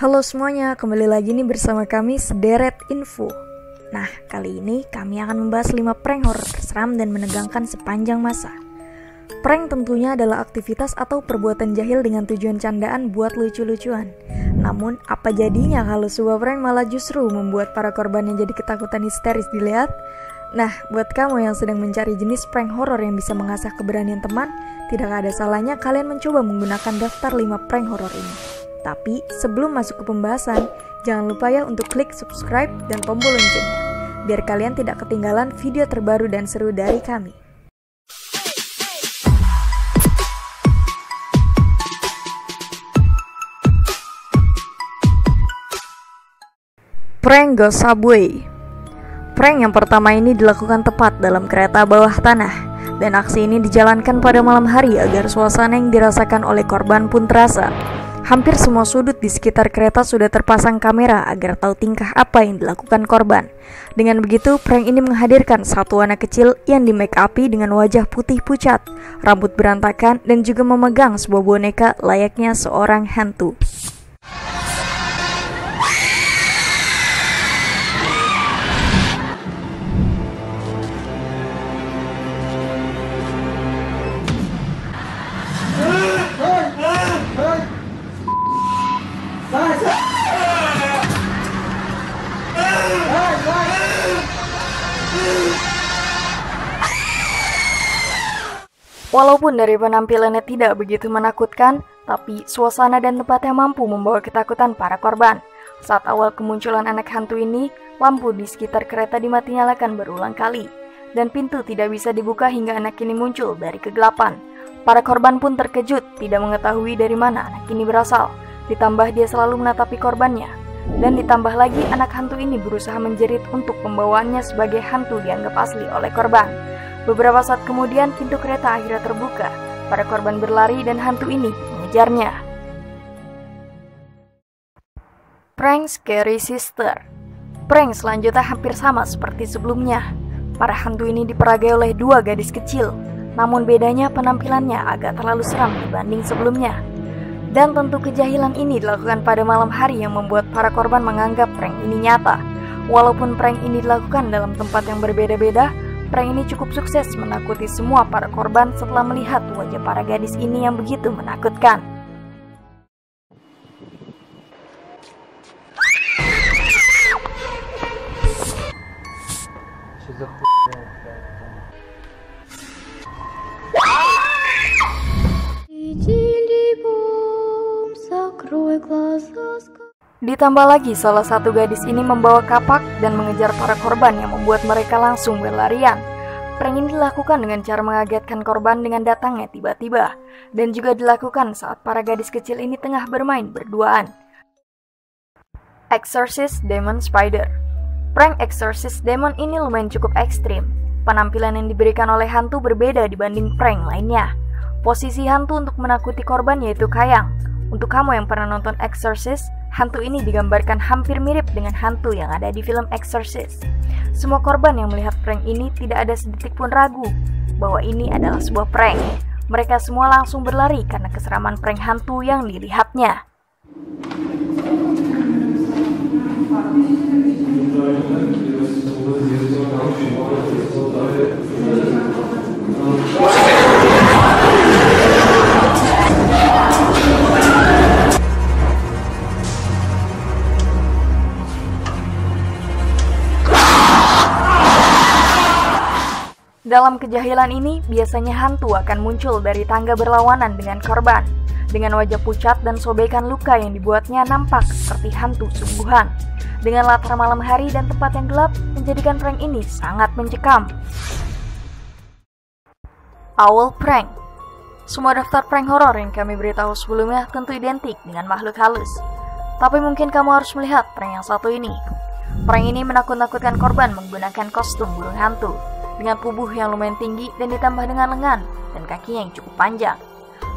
Halo semuanya, kembali lagi nih bersama kami Sederet Info. Nah, kali ini kami akan membahas 5 prank horor seram dan menegangkan sepanjang masa. Prank tentunya adalah aktivitas atau perbuatan jahil dengan tujuan candaan buat lucu-lucuan. Namun, apa jadinya kalau sebuah prank malah justru membuat para korbannya jadi ketakutan histeris dilihat? Nah, buat kamu yang sedang mencari jenis prank horor yang bisa mengasah keberanian teman, tidak ada salahnya kalian mencoba menggunakan daftar 5 prank horor ini. Tapi, sebelum masuk ke pembahasan, jangan lupa ya untuk klik subscribe dan tombol loncengnya, biar kalian tidak ketinggalan video terbaru dan seru dari kami. Prank Ghost Subway. Prank yang pertama ini dilakukan tepat dalam kereta bawah tanah, dan aksi ini dijalankan pada malam hari agar suasana yang dirasakan oleh korban pun terasa. Hampir semua sudut di sekitar kereta sudah terpasang kamera agar tahu tingkah apa yang dilakukan korban. Dengan begitu, prank ini menghadirkan satu anak kecil yang di make up dengan wajah putih pucat, rambut berantakan, dan juga memegang sebuah boneka layaknya seorang hantu. Walaupun dari penampilannya tidak begitu menakutkan, tapi suasana dan tempatnya mampu membawa ketakutan para korban. Saat awal kemunculan anak hantu ini, lampu di sekitar kereta dimati-nyalakan berulang kali, dan pintu tidak bisa dibuka hingga anak ini muncul dari kegelapan. Para korban pun terkejut, tidak mengetahui dari mana anak ini berasal. Ditambah dia selalu menatapi korbannya, dan ditambah lagi anak hantu ini berusaha menjerit untuk pembawaannya sebagai hantu dianggap asli oleh korban. Beberapa saat kemudian pintu kereta akhirnya terbuka. Para korban berlari dan hantu ini mengejarnya. Prank Scary Sister. Prank selanjutnya hampir sama seperti sebelumnya. Para hantu ini diperagai oleh 2 gadis kecil, namun bedanya penampilannya agak terlalu seram dibanding sebelumnya. Dan tentu kejahilan ini dilakukan pada malam hari yang membuat para korban menganggap prank ini nyata. Walaupun prank ini dilakukan dalam tempat yang berbeda-beda, prank ini cukup sukses menakuti semua para korban setelah melihat wajah para gadis ini yang begitu menakutkan. Ditambah lagi salah satu gadis ini membawa kapak dan mengejar para korban yang membuat mereka langsung berlarian. Prank ini dilakukan dengan cara mengagetkan korban dengan datangnya tiba-tiba, dan juga dilakukan saat para gadis kecil ini tengah bermain berduaan. Exorcist Demon Spider. Prank Exorcist Demon ini lumayan cukup ekstrim. Penampilan yang diberikan oleh hantu berbeda dibanding prank lainnya. Posisi hantu untuk menakuti korban yaitu kayang. Untuk kamu yang pernah nonton Exorcist, hantu ini digambarkan hampir mirip dengan hantu yang ada di film Exorcist. Semua korban yang melihat prank ini tidak ada sedetik pun ragu bahwa ini adalah sebuah prank. Mereka semua langsung berlari karena keseraman prank hantu yang dilihatnya. Dalam kejahilan ini, biasanya hantu akan muncul dari tangga berlawanan dengan korban. Dengan wajah pucat dan sobekan luka yang dibuatnya nampak seperti hantu sungguhan. Dengan latar malam hari dan tempat yang gelap, menjadikan prank ini sangat mencekam. Owl Prank. Semua daftar prank horor yang kami beritahu sebelumnya tentu identik dengan makhluk halus. Tapi mungkin kamu harus melihat prank yang satu ini. Prank ini menakut-nakutkan korban menggunakan kostum burung hantu, dengan tubuh yang lumayan tinggi dan ditambah dengan lengan dan kakinya yang cukup panjang.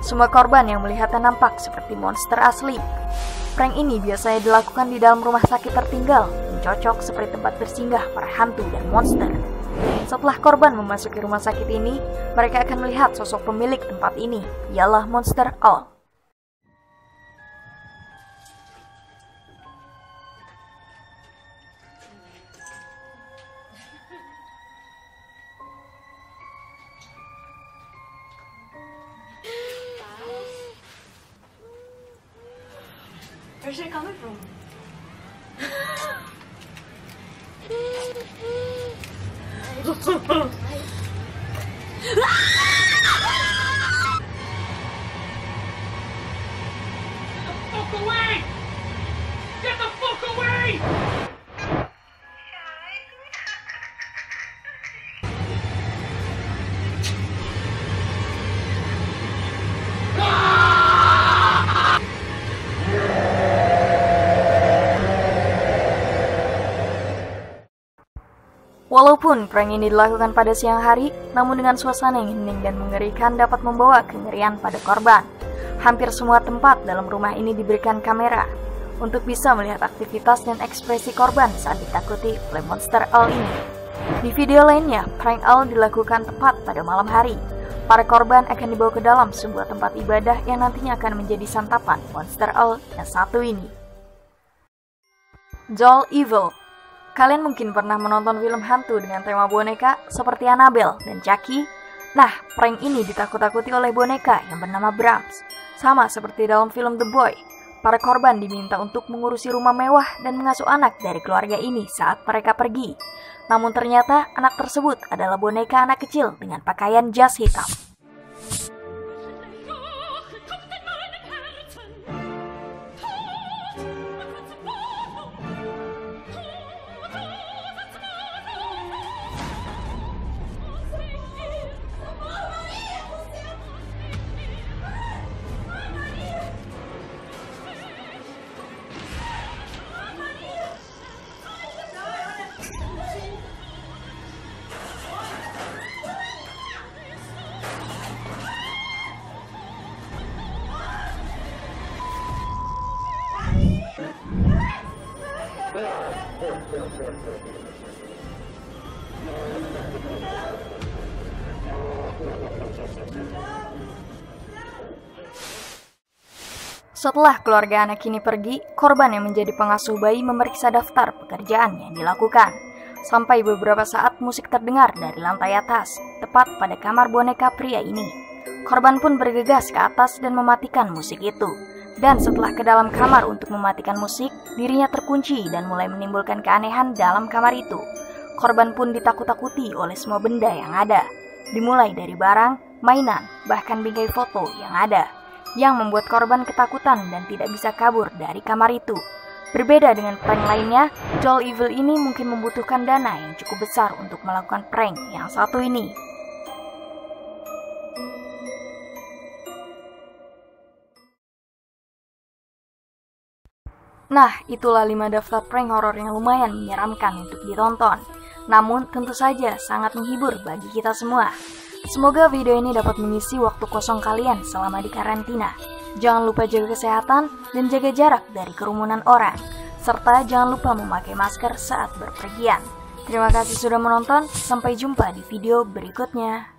Semua korban yang melihatnya nampak seperti monster asli. Prank ini biasanya dilakukan di dalam rumah sakit tertinggal, yang cocok seperti tempat bersinggah para hantu dan monster. Setelah korban memasuki rumah sakit ini, mereka akan melihat sosok pemilik tempat ini, ialah Monster Owl. Where's it coming from? Fuck away! Get the fuck away! Walaupun prank ini dilakukan pada siang hari, namun dengan suasana yang hening dan mengerikan dapat membawa kengerian pada korban. Hampir semua tempat dalam rumah ini diberikan kamera untuk bisa melihat aktivitas dan ekspresi korban saat ditakuti oleh monster owl ini. Di video lainnya, prank owl dilakukan tepat pada malam hari. Para korban akan dibawa ke dalam sebuah tempat ibadah yang nantinya akan menjadi santapan monster owl yang satu ini. Doll Evil. Kalian mungkin pernah menonton film hantu dengan tema boneka seperti Annabelle dan Chucky. Nah, prank ini ditakut-takuti oleh boneka yang bernama Brahms. Sama seperti dalam film The Boy, para korban diminta untuk mengurusi rumah mewah dan mengasuh anak dari keluarga ini saat mereka pergi. Namun ternyata anak tersebut adalah boneka anak kecil dengan pakaian jas hitam. Setelah keluarga anak ini pergi, korban yang menjadi pengasuh bayi memeriksa daftar pekerjaan yang dilakukan. Sampai beberapa saat musik terdengar dari lantai atas, tepat pada kamar boneka pria ini. Korban pun bergegas ke atas dan mematikan musik itu. Dan setelah ke dalam kamar untuk mematikan musik, dirinya terkunci dan mulai menimbulkan keanehan dalam kamar itu. Korban pun ditakut-takuti oleh semua benda yang ada, dimulai dari barang, mainan, bahkan bingkai foto yang ada, yang membuat korban ketakutan dan tidak bisa kabur dari kamar itu. Berbeda dengan prank lainnya, Doll Evil ini mungkin membutuhkan dana yang cukup besar untuk melakukan prank yang satu ini. Nah, itulah 5 daftar prank horor yang lumayan menyeramkan untuk ditonton. Namun, tentu saja sangat menghibur bagi kita semua. Semoga video ini dapat mengisi waktu kosong kalian selama di karantina. Jangan lupa jaga kesehatan dan jaga jarak dari kerumunan orang. Serta jangan lupa memakai masker saat berpergian. Terima kasih sudah menonton, sampai jumpa di video berikutnya.